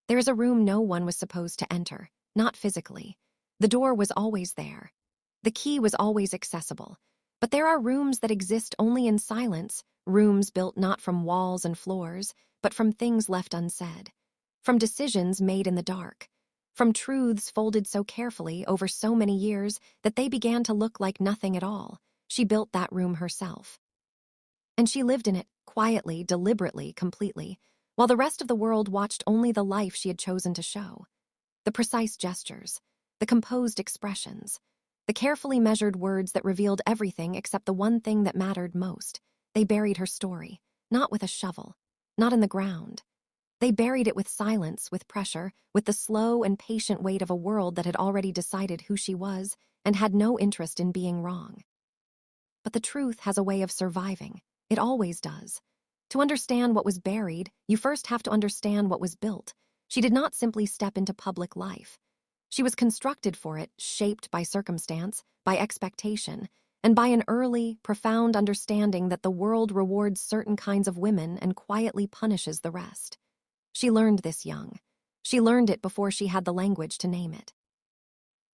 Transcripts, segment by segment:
There is a room no one was supposed to enter, not physically. The door was always there. The key was always accessible. But there are rooms that exist only in silence, rooms built not from walls and floors, but from things left unsaid, from decisions made in the dark, from truths folded so carefully over so many years that they began to look like nothing at all. She built that room herself. And she lived in it, quietly, deliberately, completely, while the rest of the world watched only the life she had chosen to show. The precise gestures, the composed expressions, the carefully measured words that revealed everything except the one thing that mattered most. They buried her story, not with a shovel, not in the ground. They buried it with silence, with pressure, with the slow and patient weight of a world that had already decided who she was and had no interest in being wrong. But the truth has a way of surviving. It always does. To understand what was buried, you first have to understand what was built. She did not simply step into public life. She was constructed for it, shaped by circumstance, by expectation, and by an early, profound understanding that the world rewards certain kinds of women and quietly punishes the rest. She learned this young. She learned it before she had the language to name it.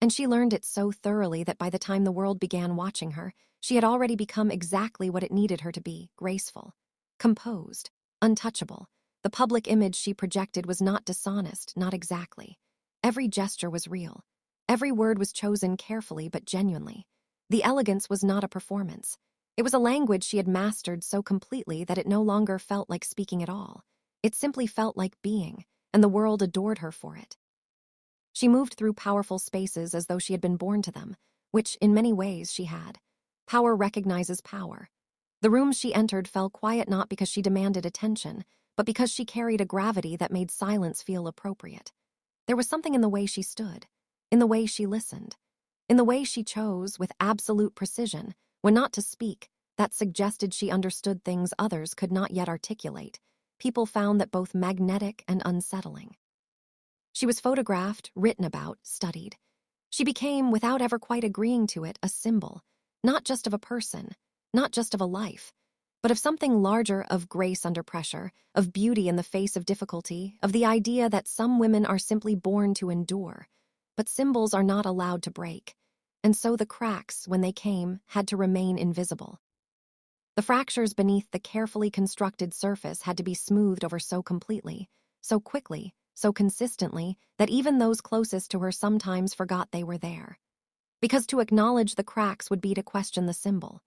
And she learned it so thoroughly that by the time the world began watching her, she had already become exactly what it needed her to be: graceful, composed, untouchable. The public image she projected was not dishonest, not exactly. Every gesture was real. Every word was chosen carefully but genuinely. The elegance was not a performance. It was a language she had mastered so completely that it no longer felt like speaking at all. It simply felt like being, and the world adored her for it. She moved through powerful spaces as though she had been born to them, which, in many ways, she had. Power recognizes power. The rooms she entered fell quiet not because she demanded attention, but because she carried a gravity that made silence feel appropriate. There was something in the way she stood, in the way she listened, in the way she chose, with absolute precision, when not to speak, that suggested she understood things others could not yet articulate. People found that both magnetic and unsettling. She was photographed, written about, studied. She became, without ever quite agreeing to it, a symbol, not just of a person, not just of a life, but of something larger, of grace under pressure, of beauty in the face of difficulty, of the idea that some women are simply born to endure. But symbols are not allowed to break, and so the cracks, when they came, had to remain invisible. The fractures beneath the carefully constructed surface had to be smoothed over so completely, so quickly, so consistently, that even those closest to her sometimes forgot they were there. Because to acknowledge the cracks would be to question the symbol.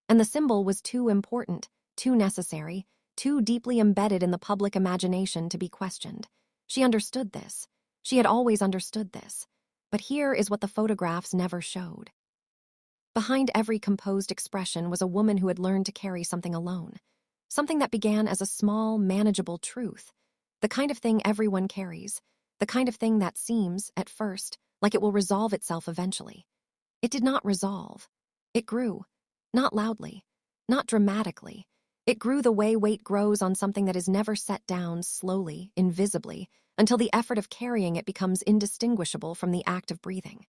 And the symbol was too important, too necessary, too deeply embedded in the public imagination to be questioned. She understood this. She had always understood this. But here is what the photographs never showed. Behind every composed expression was a woman who had learned to carry something alone. Something that began as a small, manageable truth. The kind of thing everyone carries. The kind of thing that seems, at first, like it will resolve itself eventually. It did not resolve. It grew. Not loudly. Not dramatically. It grew the way weight grows on something that is never set down, slowly, invisibly, until the effort of carrying it becomes indistinguishable from the act of breathing.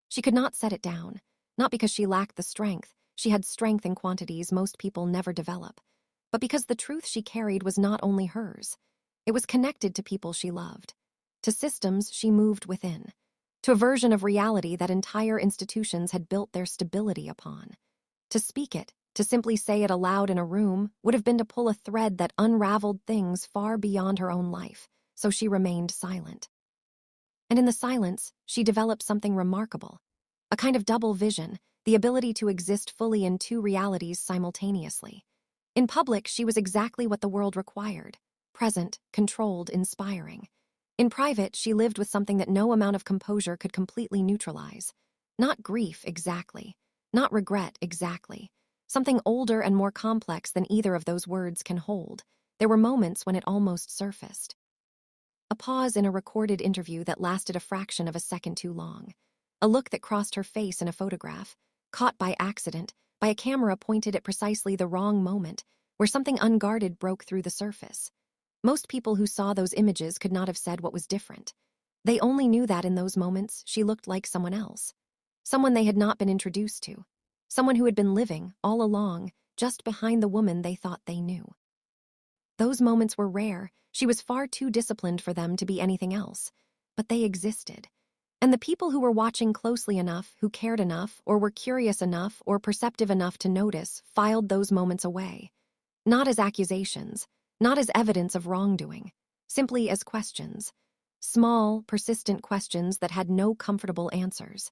She could not set it down. Not because she lacked the strength. She had strength in quantities most people never develop. But because the truth she carried was not only hers. It was connected to people she loved. To systems she moved within. To a version of reality that entire institutions had built their stability upon. To speak it, to simply say it aloud in a room, would have been to pull a thread that unraveled things far beyond her own life, so she remained silent. And in the silence, she developed something remarkable. A kind of double vision, the ability to exist fully in two realities simultaneously. In public, she was exactly what the world required: present, controlled, inspiring. In private, she lived with something that no amount of composure could completely neutralize. Not grief, exactly. Not regret, exactly. Something older and more complex than either of those words can hold. There were moments when it almost surfaced. A pause in a recorded interview that lasted a fraction of a second too long. A look that crossed her face in a photograph, caught by accident, by a camera pointed at precisely the wrong moment, where something unguarded broke through the surface. Most people who saw those images could not have said what was different. They only knew that in those moments she looked like someone else. Someone they had not been introduced to. Someone who had been living, all along, just behind the woman they thought they knew. Those moments were rare. She was far too disciplined for them to be anything else. But they existed. And the people who were watching closely enough, who cared enough, or were curious enough, or perceptive enough to notice, filed those moments away. Not as accusations, not as evidence of wrongdoing, simply as questions. Small, persistent questions that had no comfortable answers.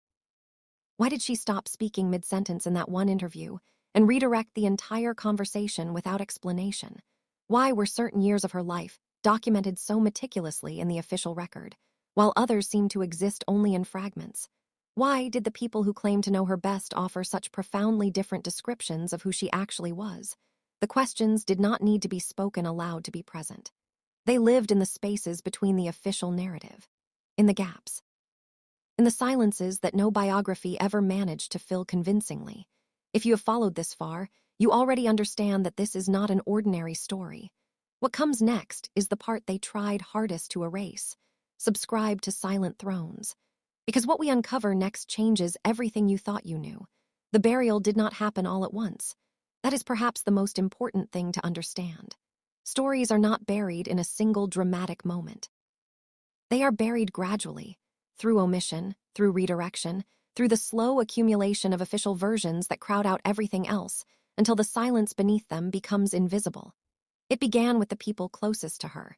Why did she stop speaking mid-sentence in that one interview and redirect the entire conversation without explanation? Why were certain years of her life documented so meticulously in the official record, while others seemed to exist only in fragments? Why did the people who claimed to know her best offer such profoundly different descriptions of who she actually was? The questions did not need to be spoken aloud to be present. They lived in the spaces between the official narrative, in the gaps, in the silences that no biography ever managed to fill convincingly. If you have followed this far, you already understand that this is not an ordinary story. What comes next is the part they tried hardest to erase, subscribe to silent thrones. Because what we uncover next changes everything you thought you knew. The burial did not happen all at once. That is perhaps the most important thing to understand. Stories are not buried in a single dramatic moment. They are buried gradually, through omission, through redirection, through the slow accumulation of official versions that crowd out everything else until the silence beneath them becomes invisible. It began with the people closest to her,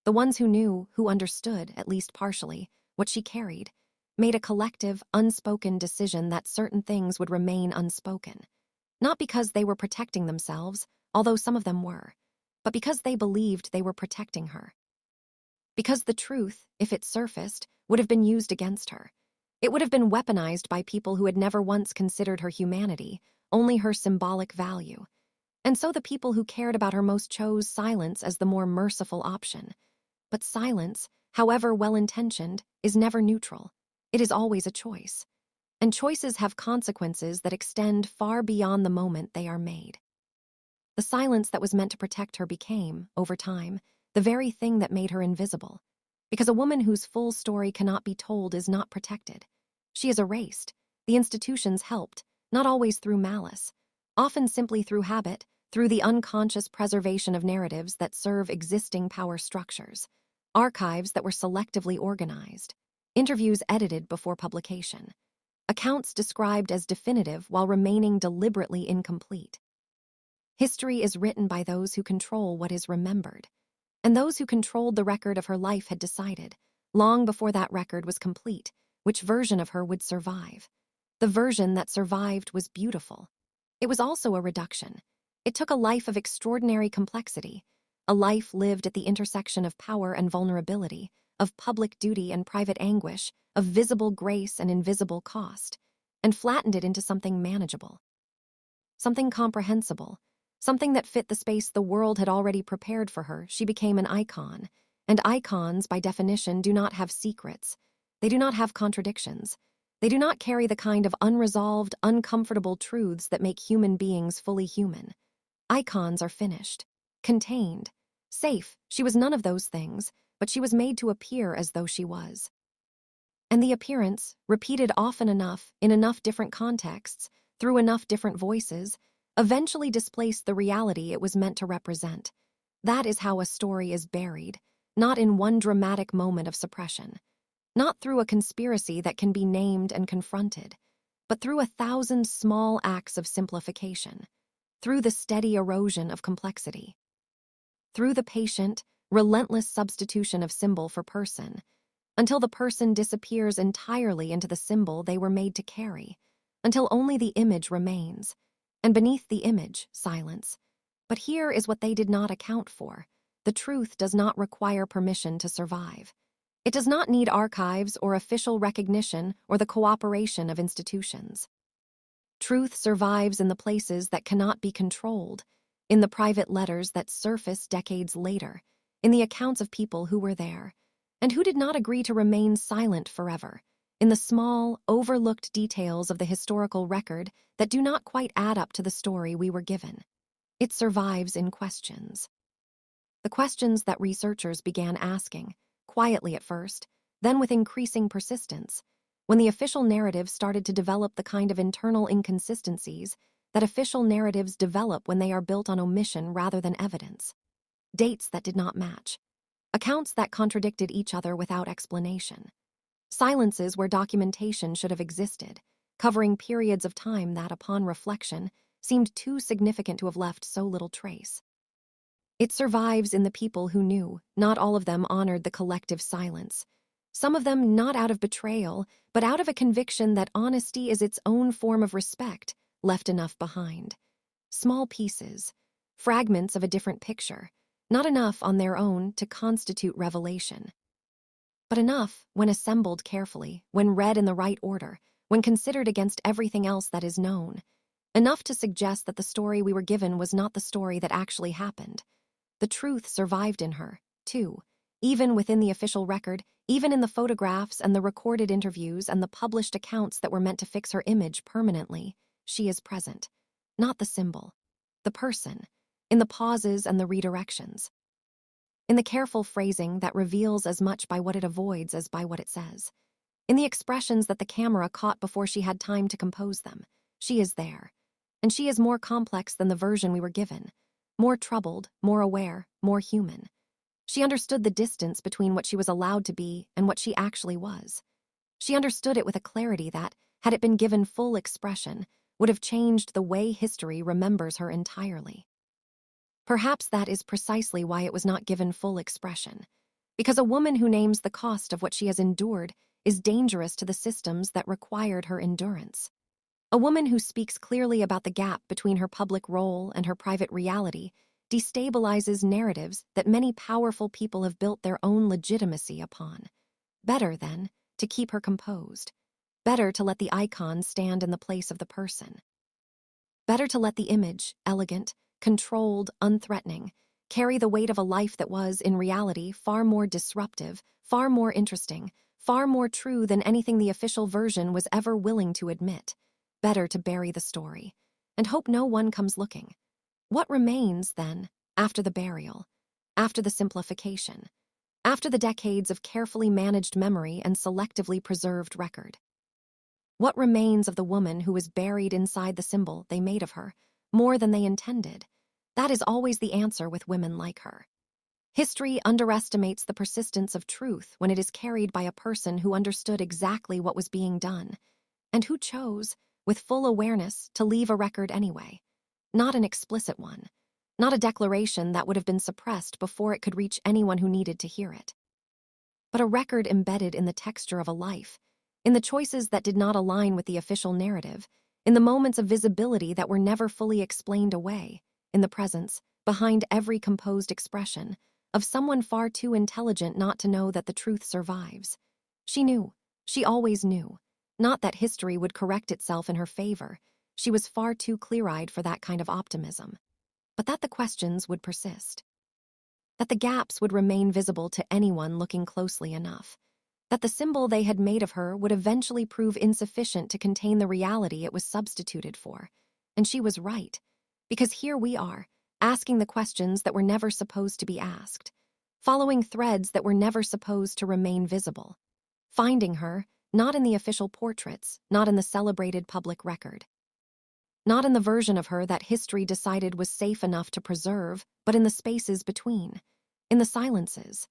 the ones who knew, who understood, at least partially, what she carried, made a collective, unspoken decision that certain things would remain unspoken. Not because they were protecting themselves, although some of them were, but because they believed they were protecting her. Because the truth, if it surfaced, would have been used against her. It would have been weaponized by people who had never once considered her humanity, only her symbolic value. And so the people who cared about her most chose silence as the more merciful option. But silence, however well-intentioned, is never neutral. It is always a choice. And choices have consequences that extend far beyond the moment they are made. The silence that was meant to protect her became, over time, the very thing that made her invisible. Because a woman whose full story cannot be told is not protected. She is erased. The institutions helped, not always through malice, often simply through habit, through the unconscious preservation of narratives that serve existing power structures, archives that were selectively organized, interviews edited before publication, accounts described as definitive while remaining deliberately incomplete. History is written by those who control what is remembered. And those who controlled the record of her life had decided, long before that record was complete, which version of her would survive. The version that survived was beautiful. It was also a reduction. It took a life of extraordinary complexity, a life lived at the intersection of power and vulnerability, of public duty and private anguish, of visible grace and invisible cost, and flattened it into something manageable, something comprehensible, something that fit the space the world had already prepared for her. She became an icon, and icons, by definition, do not have secrets. They do not have contradictions. They do not carry the kind of unresolved, uncomfortable truths that make human beings fully human. Icons are finished, contained, safe. She was none of those things, but she was made to appear as though she was. And the appearance, repeated often enough, in enough different contexts, through enough different voices, eventually displaced the reality it was meant to represent. That is how a story is buried, not in one dramatic moment of suppression, not through a conspiracy that can be named and confronted, but through 1,000 small acts of simplification, through the steady erosion of complexity, through the patient, relentless substitution of symbol for person, until the person disappears entirely into the symbol they were made to carry, until only the image remains, and beneath the image, silence. But here is what they did not account for. The truth does not require permission to survive. It does not need archives or official recognition or the cooperation of institutions. Truth survives in the places that cannot be controlled, in the private letters that surface decades later, in the accounts of people who were there, and who did not agree to remain silent forever, in the small, overlooked details of the historical record that do not quite add up to the story we were given. It survives in questions. The questions that researchers began asking, quietly at first, then with increasing persistence, when the official narrative started to develop the kind of internal inconsistencies that official narratives develop when they are built on omission rather than evidence. dates that did not match, accounts that contradicted each other without explanation, silences where documentation should have existed, covering periods of time that, upon reflection, seemed too significant to have left so little trace. It survives in the people who knew. Not all of them honored the collective silence. Some of them not out of betrayal, but out of a conviction that honesty is its own form of respect, left enough behind. Small pieces, fragments of a different picture, not enough on their own to constitute revelation. But enough, when assembled carefully, when read in the right order, when considered against everything else that is known. Enough to suggest that the story we were given was not the story that actually happened. The truth survived in her, too, even within the official record, even in the photographs and the recorded interviews and the published accounts that were meant to fix her image permanently. She is present. Not the symbol, the person, in the pauses and the redirections, in the careful phrasing that reveals as much by what it avoids as by what it says, in the expressions that the camera caught before she had time to compose them. She is there, and she is more complex than the version we were given, more troubled, more aware, more human. She understood the distance between what she was allowed to be and what she actually was. She understood it with a clarity that, had it been given full expression, would have changed the way history remembers her entirely. Perhaps that is precisely why it was not given full expression, because a woman who names the cost of what she has endured is dangerous to the systems that required her endurance. A woman who speaks clearly about the gap between her public role and her private reality destabilizes narratives that many powerful people have built their own legitimacy upon. Better, then, to keep her composed. Better to let the icon stand in the place of the person. Better to let the image, elegant, controlled, unthreatening, carry the weight of a life that was, in reality, far more disruptive, far more interesting, far more true than anything the official version was ever willing to admit. Better to bury the story, and hope no one comes looking. What remains, then, after the burial, after the simplification, after the decades of carefully managed memory and selectively preserved record? What remains of the woman who was buried inside the symbol they made of her, more than they intended? That is always the answer with women like her. History underestimates the persistence of truth when it is carried by a person who understood exactly what was being done, and who chose, with full awareness, to leave a record anyway. Not an explicit one, not a declaration that would have been suppressed before it could reach anyone who needed to hear it, but a record embedded in the texture of a life, in the choices that did not align with the official narrative, in the moments of visibility that were never fully explained away, in the presence, behind every composed expression, of someone far too intelligent not to know that the truth survives. She knew, she always knew, not that history would correct itself in her favor. She was far too clear-eyed for that kind of optimism, but that the questions would persist, that the gaps would remain visible to anyone looking closely enough, that the symbol they had made of her would eventually prove insufficient to contain the reality it was substituted for. And she was right, because here we are, asking the questions that were never supposed to be asked, following threads that were never supposed to remain visible, finding her, not in the official portraits, not in the celebrated public record, not in the version of her that history decided was safe enough to preserve, but in the spaces between, in the silences,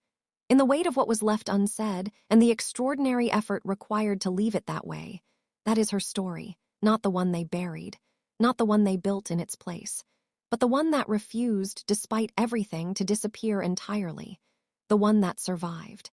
in the weight of what was left unsaid and the extraordinary effort required to leave it that way. That is her story, not the one they buried, not the one they built in its place, but the one that refused, despite everything, to disappear entirely, the one that survived.